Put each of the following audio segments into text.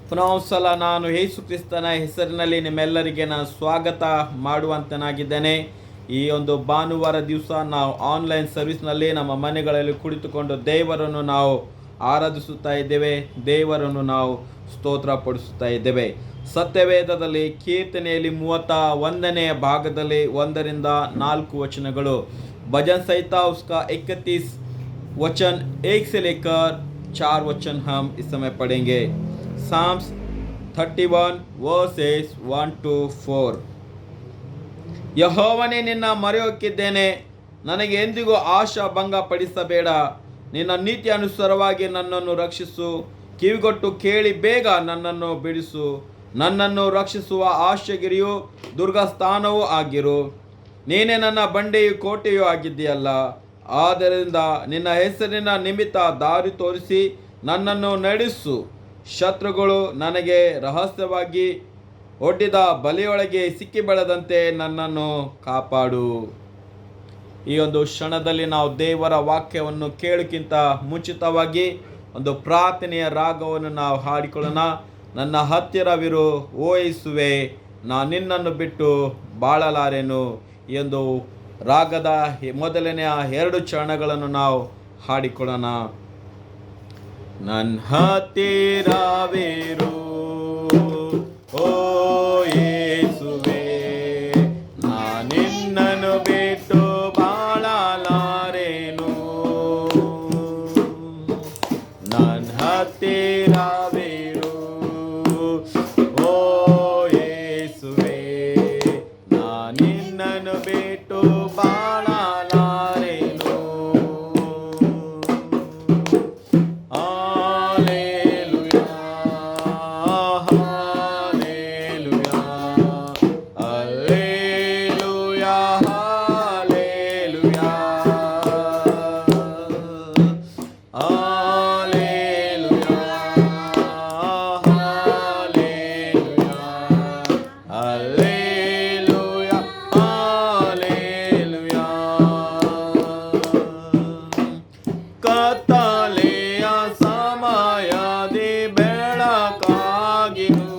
ಪುನಃ ಒಂದ್ಸಲ ನಾನು ಯೇಸು ಕ್ರಿಸ್ತನ ಹೆಸರಿನಲ್ಲಿ ನಿಮ್ಮೆಲ್ಲರಿಗೆ ನಾನು ಸ್ವಾಗತ ಮಾಡುವಂತನಾಗಿದ್ದೇನೆ. ಈ ಒಂದು ಭಾನುವಾರ ದಿವಸ ನಾವು ಆನ್ಲೈನ್ ಸರ್ವಿಸ್ನಲ್ಲಿ ನಮ್ಮ ಮನೆಗಳಲ್ಲಿ ಕುಳಿತುಕೊಂಡು ದೇವರನ್ನು ನಾವು ಆರಾಧಿಸುತ್ತಾ ಇದ್ದೇವೆ, ದೇವರನ್ನು ನಾವು ಸ್ತೋತ್ರ ಪಡಿಸುತ್ತಾ ಇದ್ದೇವೆ. ಸತ್ಯವೇದದಲ್ಲಿ ಕೀರ್ತನೆಯಲ್ಲಿ 31ನೇ ಭಾಗದಲ್ಲಿ 1 से 4 भजन संहिता उसका 31 वचन 1 से लेकर 4 वचन हम इस समय पढ़ेंगे. Psalms 31 verses 1 to 4. ಯೆಹೋವನೇ, ನಿನ್ನ ಮೊರೆಹೊಕ್ಕಿದ್ದೇನೆ, ನನಗೆ ಎಂದಿಗೂ ಆಶಾ ಭಂಗ ಪಡಿಸಬೇಡ. ನಿನ್ನ ನೀತಿ ಅನುಸಾರವಾಗಿ ನನ್ನನ್ನು ರಕ್ಷಿಸು. ಕಿವಿಗೊಟ್ಟು ಕೇಳಿ ಬೇಗ ನನ್ನನ್ನು ಬಿಡಿಸು. ನನ್ನನ್ನು ರಕ್ಷಿಸುವ ಆಶ್ರಯಗಿರಿಯೂ ದುರ್ಗಸ್ಥಾನವೂ ಆಗಿರು. ನೀನೇ ನನ್ನ ಬಂಡೆಯು ಕೋಟೆಯೂ ಆಗಿದ್ದೀಯಲ್ಲ. ಆದ್ದರಿಂದ ನಿನ್ನ ಹೆಸರಿನ ನಿಮಿತ್ತ ದಾರಿ ತೋರಿಸಿ ನನ್ನನ್ನು ನಡೆಸು. ಶತ್ರುಗಳು ನನಗೆ ರಹಸ್ಯವಾಗಿ ಒಡ್ಡಿದ ಬಲೆಯೊಳಗೆ ಸಿಕ್ಕಿಬೀಳದಂತೆ ನನ್ನನ್ನು ಕಾಪಾಡು. ಈ ಒಂದು ಕ್ಷಣದಲ್ಲಿ ನಾವು ದೇವರ ವಾಕ್ಯವನ್ನು ಕೇಳೋಕ್ಕಿಂತ ಮುಂಚಿತವಾಗಿ ಒಂದು ಪ್ರಾರ್ಥನೆಯ ರಾಗವನ್ನು ನಾವು ಹಾಡಿಕೊಳ್ಳೋಣ. ನನ್ನ ಹತ್ತಿರವಿರು ಓ ಯೇಸುವೆ, ನಾನು ನಿನ್ನನ್ನು ಬಿಟ್ಟು ಬಾಳಲಾರೆನು. ಈ ಒಂದು ರಾಗದ ಮೊದಲನೆಯ 2 ಚರಣಗಳನ್ನು ನಾವು ಹಾಡಿಕೊಳ್ಳೋಣ. ನನ್ನ ಹತ್ತಿರವಿರು ಓ ಯೇಸುವೆ, ನಾನು ನಿನ್ನನ್ನು ಬಿಟ್ಟು ಬಾಳಲಾರೆನು. ನನ್ನ ಹತ್ತಿರವಿರು ಓ ಯೇಸುವೆ, ನಾನು ನಿನ್ನನ್ನು ಬಿಟ್ಟು ಬಾಳಲಾರೆನು. Hallelujah, hallelujah, hallelujah, hallelujah, hallelujah, hallelujah, hallelujah, hallelujah. ಕತ್ತಲೆಯ ಸಮಯದಿ ಬೆಳಕಾಗಿರು,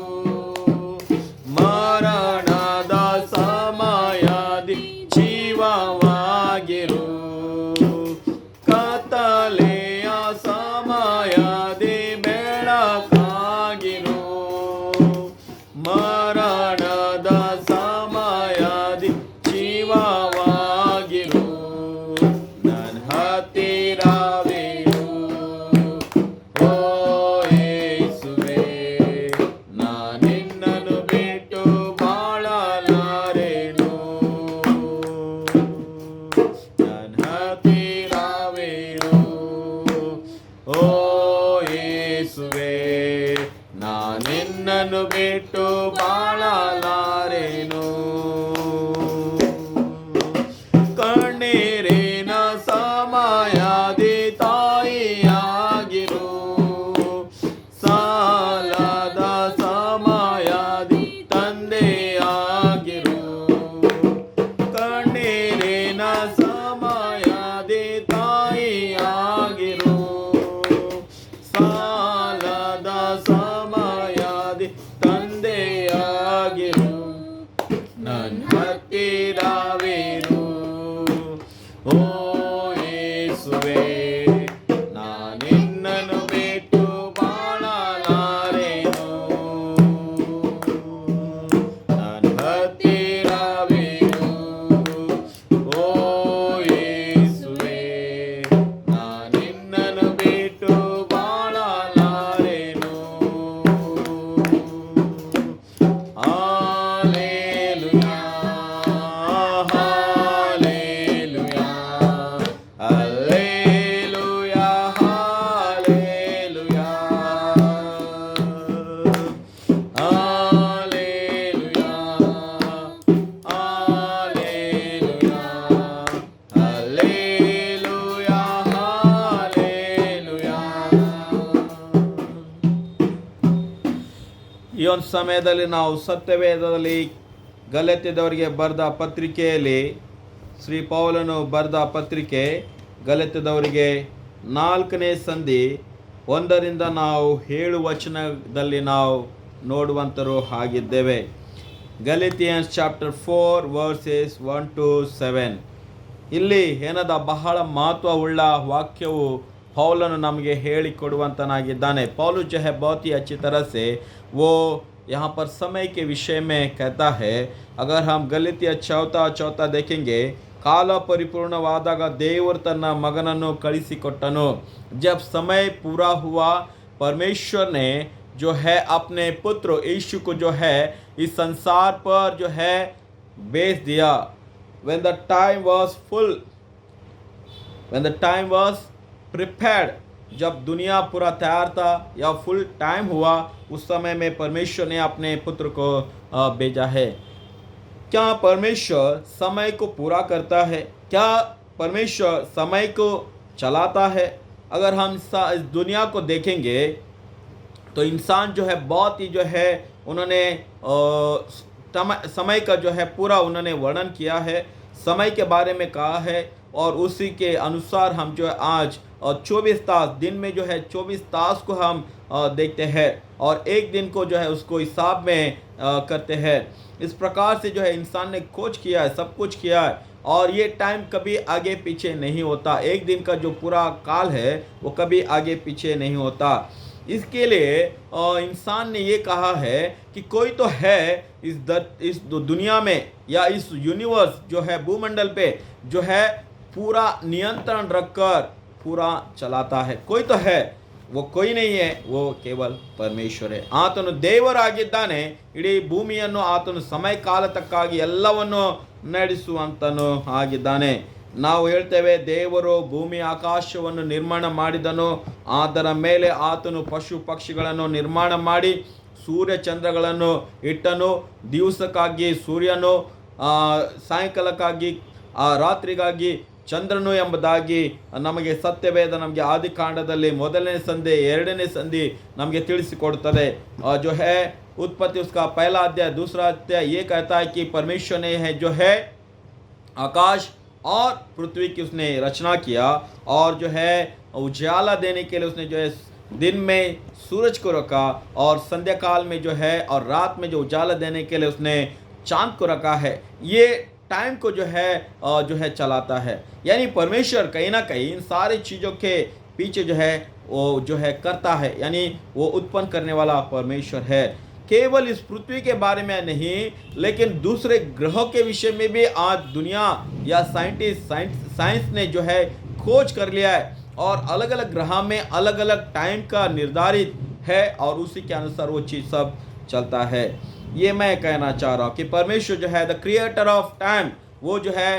ಮರಣದ ಸಮಯದಿ ಜೀವವಾಗಿರು. ಕತ್ತಲೆಯ ಸಮಯದಿ ಬೆಳಕಾಗಿರು, ಮರಣದ ಸಮಯದಿ ಜೀವವಾಗಿರು. ನನ್ನ ಹತ್ತಿರವಿರು ಓ ಯೇಸುವೆ, ನಾನು ನಿನ್ನನ್ನು ಬಿಟ್ಟು ಬಾಳಲಾರೆನು. ನನ್ನ ಹತ್ತಿರವಿರು ಓ ಯೇಸುವೆ, ನಾನು ನಿನ್ನನ್ನು ಬಿಟ್ಟು ಬಾಳಲಾರೆನು. ಕಣ್ಣೀರಿನ ಸಮಯದಿ ತಾಯಿಯಾಗಿರು, ಸಾಲದ ಸಮಯದಿ ತಂದೆಯಾಗಿರು. ಕಣ್ಣೀರಿನ ಸಮಯದಿ ತಾಯಿಯಾಗಿರು, ಸಾಲದ ಸಮಯದಿ ತಂದೆಯಾಗಿರು. ನನ್ನ ಹತ್ತಿರವಿರು ಓ ಯೇಸುವೆ, ನಾನು ನಿನ್ನನ್ನು ಬಿಟ್ಟು ಬಾಳಲಾರೆನು. ನನ್ನ ಹತ್ತಿರವಿರು ಓ ಯೇಸುವೆ, ನಾನು ನಿನ್ನನ್ನು ಬಿಟ್ಟು ಬಾಳಲಾರೆನು. Hallelujah, hallelujah, hallelujah, hallelujah, hallelujah, hallelujah, hallelujah, hallelujah. ಈ ಒಂದು ಸಮಯದಲ್ಲಿ ನಾವು ಸತ್ಯವೇದದಲ್ಲಿ ಗಲಾತ್ಯದವರಿಗೆ ಬರೆದ ಪತ್ರಿಕೆಯಲ್ಲಿ ಶ್ರೀ ಪೌಲನು ಬರೆದ ಪತ್ರಿಕೆ ಗಲಾತ್ಯದವರಿಗೆ 4ನೇ ಸಂಧಿ ಒಂದರಿಂದ ನಾವು 7 ವಚನದಲ್ಲಿ ನಾವು ನೋಡುವಂತರು ಆಗಿದ್ದೇವೆ. ಗಲಾತಿಯನ್ಸ್ ಚಾಪ್ಟರ್ 4 ವರ್ಸಸ್ 1 to 7. ಇಲ್ಲಿ ಏನದ ಬಹಳ ಮಹತ್ವವುಳ್ಳ ವಾಕ್ಯವು पौलನು ನಮಗೆ ಹೇಳಿಕೊಡುವಂತನಾಗಿದ್ದಾನೆ. पौलुस जो है बहुत ही अच्छी तरह से वो यहाँ पर समय के विषय में कहता है. अगर हम गलातिಯ चौथा देखेंगे, ಕಾಲ ಪರಿಪೂರ್ಣವಾದಾಗ ದೇವರು ತನ್ನ ಮಗನನ್ನು ಕಳಿಸಿಕೊಟ್ಟನು. जब समय पूरा हुआ, परमेश्वर ने जो है अपने पुत्र यीशु को जो है इस संसार पर जो है भेज दिया. when the time was full, when the time was prepared, जब दुनिया पूरा तैयार था या फुल टाइम हुआ, उस समय में परमेश्वर ने अपने पुत्र को भेजा है. क्या परमेश्वर समय को पूरा करता है? क्या परमेश्वर समय को चलाता है? अगर हम इस दुनिया को देखेंगे तो इंसान जो है बहुत ही जो है उन्होंने समय का जो है पूरा उन्होंने वर्णन किया है, समय के बारे में कहा है. और उसी के अनुसार हम जो है आज 24 तास, दिन में जो है 24 तास को हम देखते हैं और एक दिन को जो है उसको हिसाब में करते हैं. इस प्रकार से जो है इंसान ने खोज किया है, सब कुछ किया है और ये टाइम कभी आगे पीछे नहीं होता. एक दिन का जो पूरा काल है वो कभी आगे पीछे नहीं होता. इसके लिए इंसान ने ये कहा है कि कोई तो है इस दुनिया में या इस यूनिवर्स जो है भूमंडल पे जो है पूरा नियंत्रण रखकर पूरा चलाता है. कोई तो है, वो कोई नहीं है, वो केवल परमेश्वर है. ಆತನು ದೇವರಾಗಿದ್ದಾನೆ. ಇಡೀ ಭೂಮಿಯನ್ನು ಆತನು ಸಮಯ ಕಾಲತಕ್ಕಾಗಿ ಎಲ್ಲವನ್ನು ನಡೆಸುವಂತನು ಆಗಿದ್ದಾನೆ. ನಾವು ಹೇಳ್ತೇವೆ ದೇವರು ಭೂಮಿ ಆಕಾಶವನ್ನು ನಿರ್ಮಾಣ ಮಾಡಿದನು, ಅದರ ಮೇಲೆ ಆತನು ಪಶು ಪಕ್ಷಿಗಳನ್ನು ನಿರ್ಮಾಣ ಮಾಡಿ ಸೂರ್ಯ ಚಂದ್ರಗಳನ್ನು ಇಟ್ಟನು. ದಿವಸಕ್ಕಾಗಿ ಸೂರ್ಯನು, ಸಾಯಂಕಾಲಕ್ಕಾಗಿ ರಾತ್ರಿಗಾಗಿ ಚಂದ್ರನು ಎಂಬುದಾಗಿ ನಮಗೆ ಸತ್ಯವೇದ ನಮಗೆ ಆದಿಕಾಂಡದಲ್ಲಿ 1ನೇ ಸಂಧಿ 2ನೇ ಸಂಧಿ ನಮಗೆ ತಿಳಿಸಿಕೊಡುತ್ತದೆ. जो है उत्पत्ति उसका पहला अध्याय 2रा अध्याय ये कहता है कि परमेश्वर ने है जो है आकाश और पृथ्वी की उसने रचना किया और जो है उजाला देने के लिए उसने जो है दिन में सूरज को रखा और संध्या काल में जो है और रात में जो उजाला देने के लिए उसने चांद को रखा है. ये टाइम को जो है चलाता है. यानी परमेश्वर कहीं ना कहीं इन सारी चीज़ों के पीछे जो है वो जो है करता है. यानी वो उत्पन्न करने वाला परमेश्वर है. केवल इस पृथ्वी के बारे में नहीं, लेकिन दूसरे ग्रहों के विषय में भी आज दुनिया या साइंस ने जो है खोज कर लिया है और अलग अलग ग्रह में अलग अलग टाइम का निर्धारित है और उसी के अनुसार वो चीज़ सब चलता है. ये मैं कहना चाह रहा हूँ कि परमेश्वर जो है द क्रिएटर ऑफ टाइम, वो जो है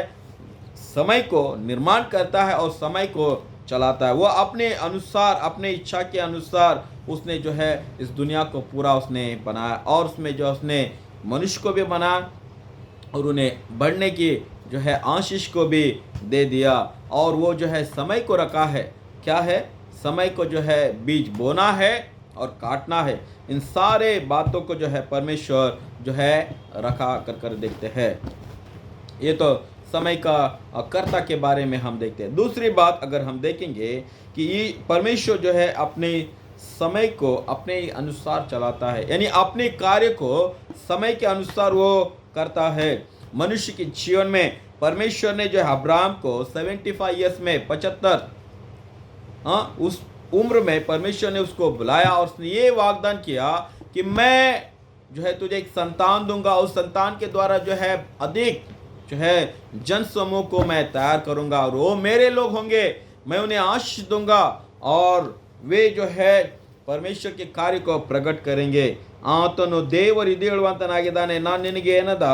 समय को निर्माण करता है और समय को चलाता है. वो अपने अनुसार, अपने इच्छा के अनुसार उसने जो है इस दुनिया को पूरा उसने बनाया और उसमें जो उसने मनुष्य को भी बनाया और उन्हें बढ़ने की जो है आशीष को भी दे दिया. और वो जो है समय को रखा है. क्या है? समय को जो है बीज बोना है और काटना है. इन सारे बातों को जो है परमेश्वर जो है रखा कर देखते हैं. ये तो समय का कर्ता के बारे में हम देखते हैं. दूसरी बात अगर हम देखेंगे कि ये परमेश्वर जो है अपने समय को अपने अनुसार चलाता है, यानी अपने कार्य को समय के अनुसार वो करता है. मनुष्य के जीवन में परमेश्वर ने जो है अब्राहम को 75 ईयर्स में 75 उस उम्र में परमेश्वर ने उसको बुलाया और उसने ये वाग्दान किया कि मैं जो है तुझे एक संतान दूंगा, उस संतान के द्वारा जो है अधिक जो है जन समूह को मैं तैयार करूंगा और वो मेरे लोग होंगे, मैं उन्हें आशीष दूंगा और वे जो है परमेश्वर के कार्य को प्रकट करेंगे. ಆತನು ದೇವರು ಇದು ಹೇಳುವಂತನಾಗಿದ್ದಾನೆ, ನಾನು ನಿನಗೆ ಏನದ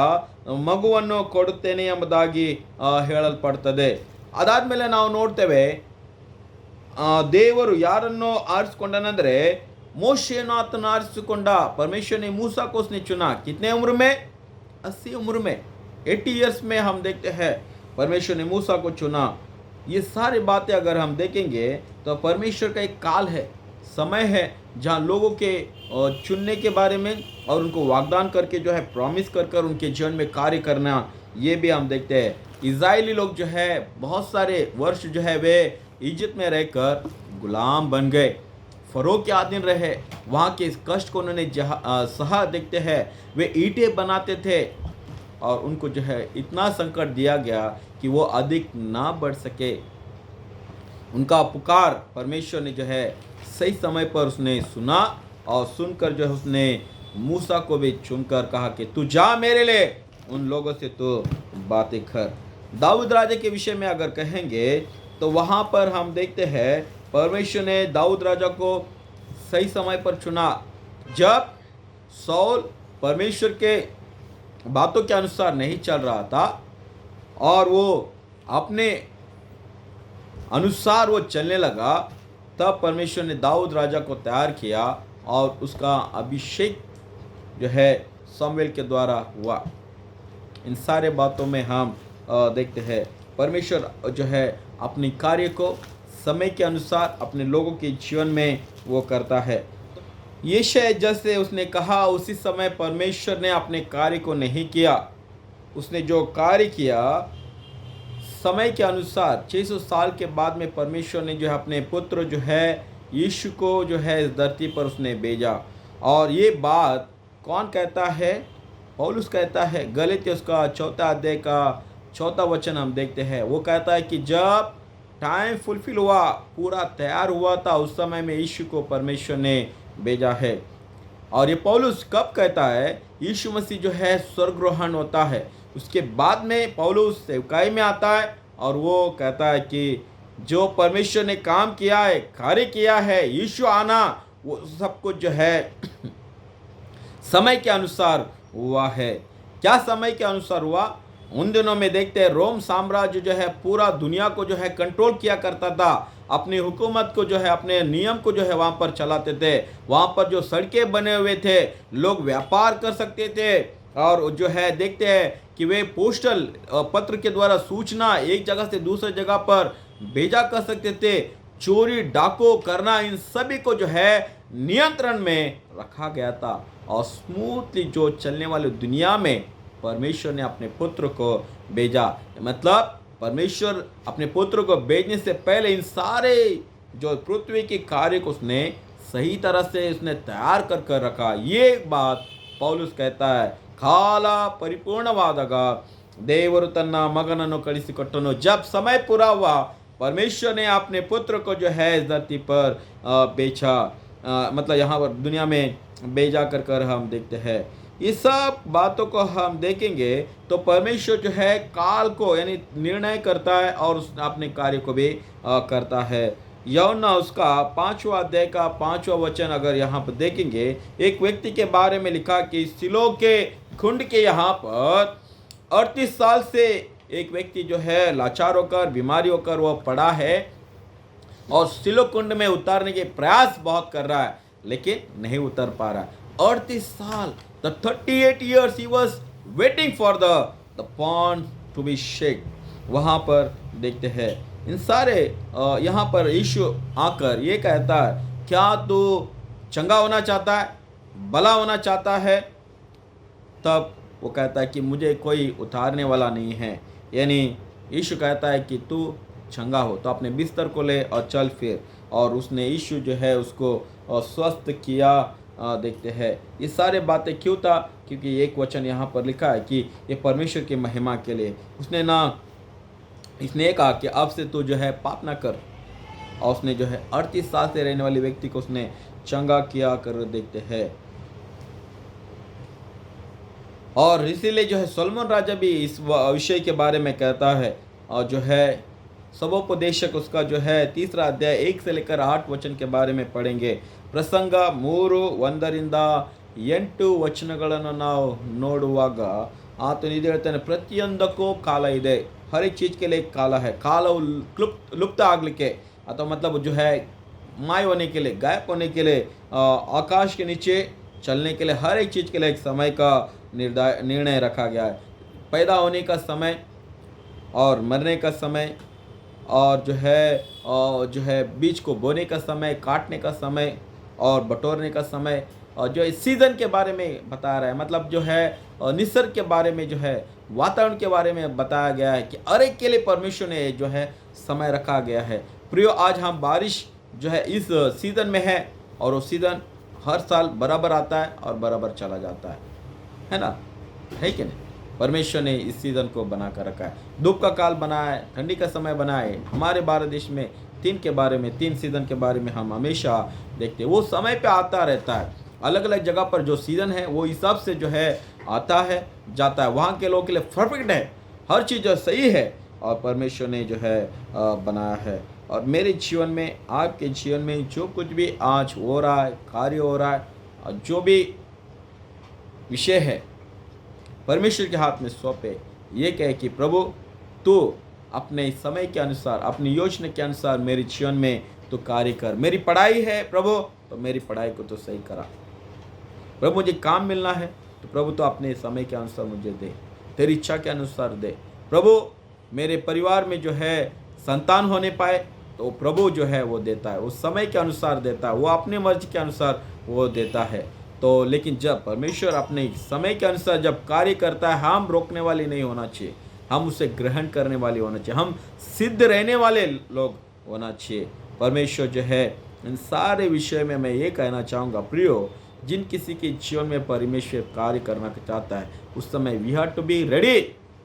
ಮಗುವನ್ನು ಕೊಡುತ್ತೇನೆ ಎಂಬುದಾಗಿ ಹೇಳಲ್ಪಡ್ತದೆ. ಅದಾದ್ಮೇಲೆ ನಾವು ನೋಡ್ತೇವೆ ದೇವರು ಯಾರನ್ನು ಆರಿಸಿಕೊಂಡನೆಂದರೆ मोशेಯನ್ನು ಆತನು ಆರಿಸಿಕೊಂಡ. परमेश्वर ने मूसा को उसने चुना. कितने उम्र में? 80 उम्र में, 80 ईयर्स में हम देखते हैं परमेश्वर ने मूसा को चुना. ये सारी बातें अगर हम देखेंगे तो परमेश्वर का एक काल है, समय है जहाँ लोगों के चुनने के बारे में और उनको वाग्दान करके जो है प्रॉमिस कर उनके जीवन में कार्य करना, ये भी हम देखते हैं. इज़राइली लोग जो है बहुत सारे वर्ष जो है वे इजिप्ट में रहकर गुलाम बन गए. फरो के अधीन रहे, वहाँ के इस कष्ट को उन्होंने सहा। देखते हैं वे ईंटें बनाते थे और उनको जो है इतना संकट दिया गया कि वो अधिक ना बढ़ सके। उनका पुकार परमेश्वर ने जो है सही समय पर उसने सुना और सुनकर जो है उसने मूसा को भी चुनकर कहा कि तू जा मेरे लिए उन लोगों से तो बातें कर। दाऊद राजा के विषय में अगर कहेंगे तो वहाँ पर हम देखते हैं परमेश्वर ने दाऊद राजा को सही समय पर चुना, जब सौल परमेश्वर के बातों के अनुसार नहीं चल रहा था और वो अपने अनुसार वो चलने लगा, तब परमेश्वर ने दाऊद राजा को तैयार किया और उसका अभिषेक जो है शमूएल के द्वारा हुआ। इन सारे बातों में हम देखते हैं परमेश्वर जो है अपनी कार्य को समय के अनुसार अपने लोगों के जीवन में वो करता है। यशायाह जैसे उसने कहा उसी समय परमेश्वर ने अपने कार्य को नहीं किया, उसने जो कार्य किया समय के अनुसार 600 साल के बाद में परमेश्वर ने जो है अपने पुत्र जो है यीशु को जो है इस धरती पर उसने भेजा। और ये बात कौन कहता है? पौलुस कहता है। गलातियों उसका 4 अध्याय का 4 वचन हम देखते हैं। वो कहता है कि जब टाइम फुलफिल हुआ, पूरा तैयार हुआ था, उस समय में यीशु को परमेश्वर ने भेजा है। और ये पौलुस कब कहता है? यीशु मसीह जो है स्वर्गरोहण होता है, उसके बाद में पौलुस सेवकाई में आता है और वो कहता है कि जो परमेश्वर ने काम किया है, कार्य किया है, यीशु आना, वो सब कुछ जो है समय के अनुसार हुआ है। क्या समय के अनुसार हुआ? उन दिनों में देखते हैं रोम साम्राज्य जो है पूरा दुनिया को जो है कंट्रोल किया करता था, अपनी हुकूमत को जो है अपने नियम को जो है वहाँ पर चलाते थे। वहाँ पर जो सड़कें बने हुए थे, लोग व्यापार कर सकते थे और जो है देखते हैं कि वे पोस्टल पत्र के द्वारा सूचना एक जगह से दूसरी जगह पर भेजा कर सकते थे। चोरी डाको करना, इन सभी को जो है नियंत्रण में रखा गया था और स्मूथली जो चलने वाली दुनिया में परमेश्वर ने अपने पुत्र को भेजा। मतलब परमेश्वर अपने पुत्र को भेजने से पहले इन सारे जो पृथ्वी के कार्य को उसने सही तरह से उसने तैयार कर कर रखा। ये बात पौलुस कहता है, ಕಾಲ ಪರಿಪೂರ್ಣವಾದಾಗ देवरु तन्ना मगनನ್ನು कಳಿಸಿಕೊಟ್ಟನು। जब समय पूरा हुआ, परमेश्वर ने अपने पुत्र को जो है इस धरती पर बेचा, मतलब यहाँ पर दुनिया में भेजा कर हम देखते हैं। ये सब बातों को हम देखेंगे तो परमेश्वर जो है काल को यानी निर्णय करता है और उस अपने कार्य को भी करता है। यूहन्ना उसका 5वां अध्याय का 5वां वचन अगर यहाँ पर देखेंगे, एक व्यक्ति के बारे में लिखा कि सिलो के खुंड के यहाँ पर 38 साल से एक व्यक्ति जो है लाचार होकर, बीमारी होकर वो पड़ा है और सिलो कुंड में उतारने के प्रयास बहुत कर रहा है लेकिन नहीं उतर पा रहा है। 38 साल, the 38 years he was waiting for the pond to be shake। वहाँ पर देखते हैं इन सारे यहाँ पर यीशु आकर ये कहता है, क्या तू चंगा होना चाहता है, भला होना चाहता है? तब वो कहता है कि मुझे कोई उतारने वाला नहीं है। यानी यीशु कहता है कि तू चंगा हो तो अपने बिस्तर को ले और चल फिर। और उसने यीशु जो है उसको स्वस्थ किया। देखते हैं ये सारे बातें क्यों था? क्योंकि एक वचन यहाँ पर लिखा है कि ये परमेश्वर की महिमा के लिए। इसने कहा कि अब से तू जो है पाप ना कर, और उसने जो है 38 साल से रहने वाले व्यक्ति को उसने चंगा किया कर देखते हैं। और इसीलिए जो है सोलोमन राजा भी इस विषय के बारे में कहता है और जो है सबोपदेशक उसका जो है 3रा अध्याय 1 से लेकर 8 वचन के बारे में पढ़ेंगे। ಪ್ರಸಂಗ 3:1 8 ವಚನಗಳನ್ನು ನಾವು ನೋಡುವಾಗ ಆತನು ಇದು ಹೇಳ್ತಾನೆ, ಪ್ರತಿಯೊಂದಕ್ಕೂ ಕಾಲ ಇದೆ। हर एक चीज़ के लिए एक काला है। काला लुप्त आगलिके अथवा मतलब जो है माय होने के लिए, गायब होने के लिए, आकाश के नीचे चलने के लिए हर एक चीज़ के लिए एक समय का निर्णय रखा गया है। पैदा होने का समय और मरने का समय और जो है बीज को बोने का समय, काटने का समय और बटोरने का समय, और जो इस सीज़न के बारे में बता रहा है। मतलब जो है निसर्ग के बारे में, जो है वातावरण के बारे में बताया गया है कि हर एक के लिए परमेश्वर ने जो है समय रखा गया है। प्रियो, आज हम बारिश जो है इस सीज़न में है और वो सीज़न हर साल बराबर आता है और बराबर चला जाता है ना, है कि नहीं। परमेश्वर ने इस सीज़न को बना कर रखा है। धूप का काल बनाया है, ठंडी का समय बनाया है। हमारे भारत देश में तीन सीज़न के बारे में हम हमेशा देखते हैं। वो समय पे आता रहता है। अलग अलग जगह पर जो सीज़न है वो हिसाब से जो है आता है जाता है। वहाँ के लोगों के लिए परफेक्ट है, हर चीज़ जो सही है और परमेश्वर ने जो है बनाया है। और मेरे जीवन में, आपके जीवन में जो कुछ भी आज हो रहा है, कार्य हो रहा है, और जो भी विषय है, परमेश्वर के हाथ में सौंपे। ये कहे कि प्रभु तू अपने समय के अनुसार, अपनी योजना के अनुसार मेरे जीवन में तो कार्य कर। मेरी पढ़ाई है प्रभु, तो मेरी पढ़ाई को तो सही करा। प्रभु मुझे काम मिलना है, तो प्रभु तो अपने समय के अनुसार मुझे दे, तेरी इच्छा के अनुसार दे। प्रभु मेरे परिवार में जो है संतान होने पाए, तो प्रभु जो है वो देता है, वो समय के अनुसार देता है, वो अपने मर्जी के अनुसार वो देता है। तो लेकिन जब परमेश्वर अपने समय के अनुसार जब कार्य करता है, हम रोकने वाले नहीं होना चाहिए, हम उसे ग्रहण करने वाले होना चाहिए, हम सिद्ध रहने वाले लोग होना चाहिए। परमेश्वर जो है इन सारे विषय में मैं ये कहना चाहूँगा प्रियो, जिन किसी के जीवन में परमेश्वर कार्य करना चाहता है, उस समय we have to be ready,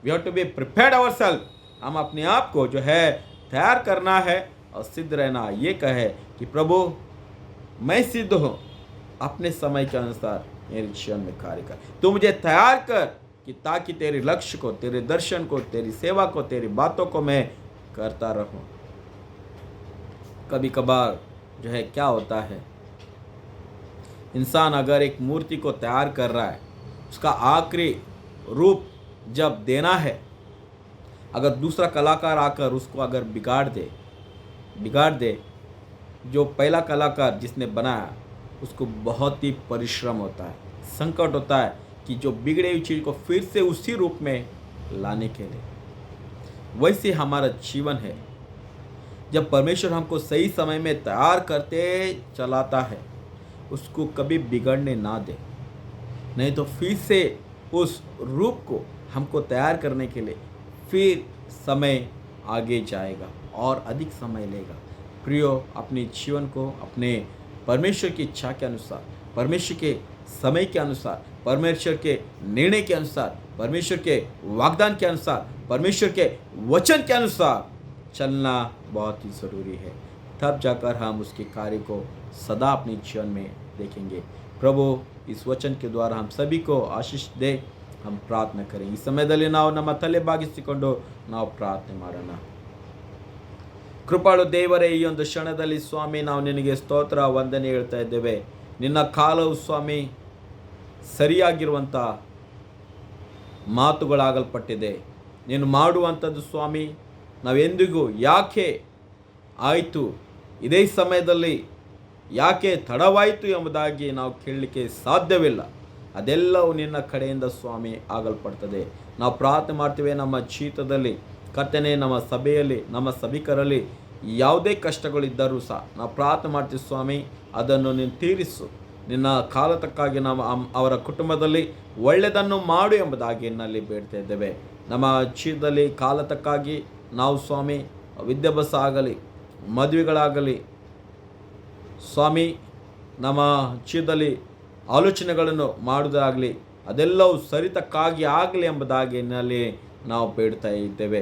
we have to be prepared ourselves. हम अपने आप को जो है तैयार करना है और सिद्ध रहना। ये कहे कि प्रभु मैं सिद्ध हूँ, अपने समय के अनुसार मेरे जीवन में कार्य कर, तू मुझे तैयार कर कि ताकि तेरे लक्ष्य को, तेरे दर्शन को, तेरी सेवा को, तेरी बातों को मैं करता रहूं। कभी कभार जो है क्या होता है, इंसान अगर एक मूर्ति को तैयार कर रहा है, उसका आखिरी रूप जब देना है, अगर दूसरा कलाकार आकर उसको अगर बिगाड़ दे, जो पहला कलाकार जिसने बनाया उसको बहुत ही परिश्रम होता है, संकट होता है कि जो बिगड़े हुई चीज़ को फिर से उसी रूप में लाने के लिए। वैसे हमारा जीवन है, जब परमेश्वर हमको सही समय में तैयार करते चलाता है, उसको कभी बिगड़ने ना दे, नहीं तो फिर से उस रूप को हमको तैयार करने के लिए फिर समय आगे जाएगा और अधिक समय लेगा। प्रियो, अपने जीवन को अपने परमेश्वर की इच्छा के अनुसार, परमेश्वर के समय के अनुसार, परमेश्वर के निर्णय के अनुसार, परमेश्वर के वाग्दान के अनुसार, परमेश्वर के वचन के अनुसार चलना बहुत ही ज़रूरी है। तब जाकर हम उसके कार्य को सदा अपने जीवन में देखेंगे। प्रभु इस वचन के द्वारा हम सभी को आशीष दे। हम प्रार्थನೆ करें। ಈ ಸಮಯದಲ್ಲಿ ನಾವು ನಮ್ಮ ತಲೆ ಬಾಗಿಸಿಕೊಂಡು ನಾವು ಪ್ರಾರ್ಥನೆ ಮಾಡೋಣ। ಕೃಪಾಳು ದೇವರೇ, ಈ ಒಂದು ಕ್ಷಣದಲ್ಲಿ ಸ್ವಾಮಿ ನಾವು ನಿನಗೆ ಸ್ತೋತ್ರ ವಂದನೆ ಹೇಳ್ತಾ ಇದ್ದೇವೆ। ನಿನ್ನ ಕಾಲವು ಸ್ವಾಮಿ ಸರಿಯಾಗಿರುವಂಥ ಮಾತುಗಳಾಗಲ್ಪಟ್ಟಿದೆ। ನೀನು ಮಾಡುವಂಥದ್ದು ಸ್ವಾಮಿ ನಾವೆಂದಿಗೂ ಯಾಕೆ ಆಯಿತು, ಇದೇ ಸಮಯದಲ್ಲಿ ಯಾಕೆ ತಡವಾಯಿತು ಎಂಬುದಾಗಿ ನಾವು ಕೇಳಲಿಕ್ಕೆ ಸಾಧ್ಯವಿಲ್ಲ। ಅದೆಲ್ಲವೂ ನಿನ್ನ ಕಡೆಯಿಂದ ಸ್ವಾಮಿ ಆಗಲ್ಪಡ್ತದೆ। ನಾವು ಪ್ರಾರ್ಥನೆ ಮಾಡ್ತೀವಿ, ನಮ್ಮ ಜೀವಿತದಲ್ಲಿ ಕರ್ತನೇ, ನಮ್ಮ ಸಭೆಯಲ್ಲಿ, ನಮ್ಮ ಸಭಿಕರಲ್ಲಿ ಯಾವುದೇ ಕಷ್ಟಗಳಿದ್ದರೂ ಸಹ ನಾವು ಪ್ರಾರ್ಥನೆ ಮಾಡ್ತೀವಿ ಸ್ವಾಮಿ, ಅದನ್ನು ನೀನು ತೀರಿಸು। ನಿನ್ನ ಕಾಲತಕ್ಕಾಗಿ ನಾವು ಅವರ ಕುಟುಂಬದಲ್ಲಿ ಒಳ್ಳೆಯದನ್ನು ಮಾಡು ಎಂಬುದಾಗಿ ಎನ್ನಲ್ಲಿ ಬೇಡ್ತಾ ಇದ್ದೇವೆ। ನಮ್ಮ ಜೀವಿತದಲ್ಲಿ ಕಾಲತಕ್ಕಾಗಿ ನಾವು ಸ್ವಾಮಿ ವಿದ್ಯಾಭ್ಯಾಸ ಆಗಲಿ, ಮದುವೆಗಳಾಗಲಿ ಸ್ವಾಮಿ, ನಮ್ಮ ಜೀವಿತದಲ್ಲಿ ಆಲೋಚನೆಗಳನ್ನು ಮಾಡುವುದಾಗಲಿ ಅದೆಲ್ಲವೂ ಸರಿತಕ್ಕಾಗಿ ಆಗಲಿ ಎಂಬುದಾಗಿ ಎನ್ನಲ್ಲಿ ನಾವು ಬೇಡ್ತಾ ಇದ್ದೇವೆ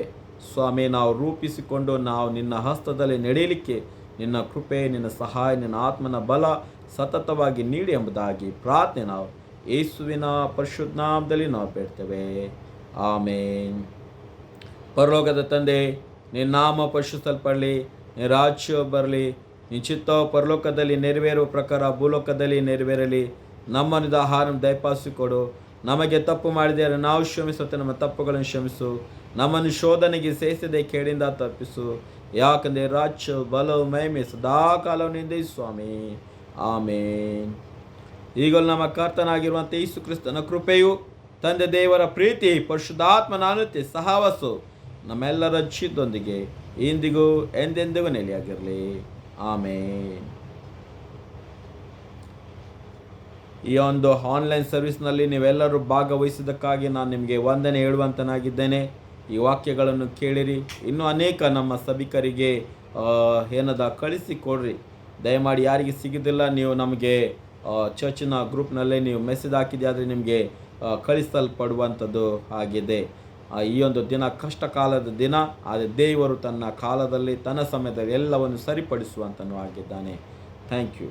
ಸ್ವಾಮಿ। ನಾವು ರೂಪಿಸಿಕೊಂಡು ನಾವು ನಿನ್ನ ಹಸ್ತದಲ್ಲಿ ನಡೆಯಲಿಕ್ಕೆ ನಿನ್ನ ಕೃಪೆ, ನಿನ್ನ ಸಹಾಯ, ನಿನ್ನ ಆತ್ಮನ ಬಲ ಸತತವಾಗಿ ನೀಡಿ ಎಂಬುದಾಗಿ ಪ್ರಾರ್ಥನೆ ನಾವು ಯೇಸುವಿನ ಪರಿಶುದ್ಧ ನಾಮದಲ್ಲಿ ನಾವು ಬೇಡ್ತೇವೆ, ಆಮೇನ್। ಪರಲೋಕದ ತಂದೆ, ನಿನ್ನ ನಾಮ ಪರಿಶುದ್ಧಪಡಲಿ, ನಿನ್ನ ರಾಜ್ಯ ಬರಲಿ, ನಿನ್ನ ಚಿತ್ತವು ಪರಲೋಕದಲ್ಲಿ ನೆರವೇರುವ ಪ್ರಕಾರ ಭೂಲೋಕದಲ್ಲಿ ನೆರವೇರಲಿ। ನಮ್ಮನ್ನು ಆಹಾರ ದಯಪಾಲಿಸಿಕೊಡು, ನಮಗೆ ತಪ್ಪು ಮಾಡಿದರೆ ನಾವು ಕ್ಷಮಿಸುತ್ತೆ, ನಮ್ಮ ತಪ್ಪುಗಳನ್ನು ಕ್ಷಮಿಸು, ನಮ್ಮನ್ನು ಶೋಧನೆಗೆ ಸೇರಿಸದೆ ಕೇಳಿಂದ ತಪ್ಪಿಸು, ಯಾಕಂದರೆ ರಾಜ್ಯ ಬಲವು ಮಹಿಮೆ ಸದಾಕಾಲವು ನಿಂದೆ ಸ್ವಾಮಿ, ಆಮೇನ್। ಈಗಲೂ ನಮ್ಮ ಕರ್ತನಾಗಿರುವಂಥ ಯೇಸು ಕ್ರಿಸ್ತನ ಕೃಪೆಯು, ತಂದೆ ದೇವರ ಪ್ರೀತಿ, ಪರಿಶುದ್ಧಾತ್ಮನ ಅನುತೆ ಸಹವಾಸವು ನಮ್ಮೆಲ್ಲರ ಜೀವಿತದೊಂದಿಗೆ ಇಂದಿಗೂ ಎಂದೆಂದಿಗೂ ನೆಲೆಯಾಗಿರಲಿ, ಆಮೇನ್। ಈ ಒಂದು ಆನ್ಲೈನ್ ಸರ್ವಿಸ್ನಲ್ಲಿ ನೀವೆಲ್ಲರೂ ಭಾಗವಹಿಸಿದ್ದಕ್ಕಾಗಿ ನಾನು ನಿಮಗೆ ವಂದನೆ ಹೇಳುವಂತನಾಗಿದ್ದೇನೆ। ಈ ವಾಕ್ಯಗಳನ್ನು ಕೇಳಿರಿ, ಇನ್ನೂ ಅನೇಕ ನಮ್ಮ ಸಭಿಕರಿಗೆ ಕಳಿಸಿಕೊಡ್ರಿ। ದಯಮಾಡಿ ಯಾರಿಗೆ ಸಿಗೋದಿಲ್ಲ, ನೀವು ನಮಗೆ ಚರ್ಚಿನ ಗ್ರೂಪ್ನಲ್ಲೇ ನೀವು ಮೆಸೇಜ್ ಹಾಕಿದೆ ಆದರೆ ನಿಮಗೆ ಕಳಿಸಲ್ಪಡುವಂಥದ್ದು ಆಗಿದೆ. ಈ ಒಂದು ದಿನ ಕಷ್ಟ ಕಾಲದ ದಿನ, ಆದರೆ ದೇವರು ತನ್ನ ಕಾಲದಲ್ಲಿ ತನ್ನ ಸಮಯದಲ್ಲಿ ಎಲ್ಲವನ್ನು ಸರಿಪಡಿಸುವಂತನೂ ಆಗಿದ್ದಾನೆ. Thank you.